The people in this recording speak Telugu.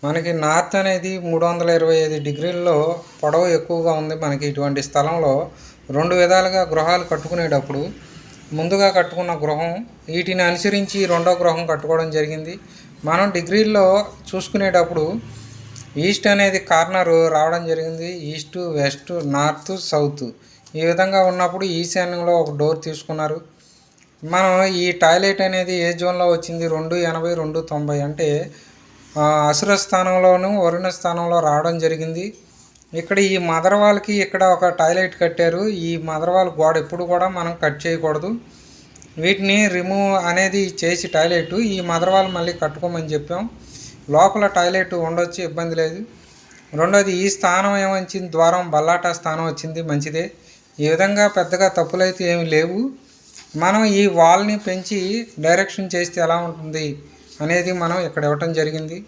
మనకి నార్త్ అనేది 325 డిగ్రీల్లో పొడవు ఎక్కువగా ఉంది. మనకి ఇటువంటి స్థలంలో 2 విధాలుగా గృహాలు కట్టుకునేటప్పుడు ముందుగా కట్టుకున్న గృహం వీటిని అనుసరించి రెండో గృహం కట్టుకోవడం జరిగింది. మనం డిగ్రీల్లో చూసుకునేటప్పుడు ఈస్ట్ అనేది కార్నర్ రావడం జరిగింది. ఈస్ట్, వెస్ట్, నార్త్, సౌత్ ఈ విధంగా ఉన్నప్పుడు ఈశాన్యంలో ఒక డోర్ తీసుకున్నారు. మనం ఈ టాయిలెట్ అనేది ఏ జోన్లో వచ్చింది? 280, 290 అంటే అసుర స్థానంలోను వరుణ స్థానంలో రావడం జరిగింది. ఇక్కడ ఈ మదర్ వాల్కి ఇక్కడ ఒక టాయిలెట్ కట్టారు. ఈ మదర్ వాల్ గోడ ఎప్పుడు కూడా మనం కట్ చేయకూడదు. వీటిని రిమూవ్ అనేది చేసి టాయిలెట్ ఈ మదర్ వాల్ మళ్ళీ కట్టుకోమని చెప్పాం. లోపల టాయిలెట్ ఉండొచ్చు, ఇబ్బంది లేదు. రెండోది ఈ స్థానం ఏమొచ్చింది? ద్వారం బల్లాటా స్థానం వచ్చింది, మంచిదే. ఈ విధంగా పెద్దగా తప్పులైతే ఏమి లేవు. మనం ఈ వాల్ని పెంచి డైరెక్షన్ చేస్తే ఎలా ఉంటుంది అనేది మనం ఇక్కడ ఇవ్వటం జరిగింది.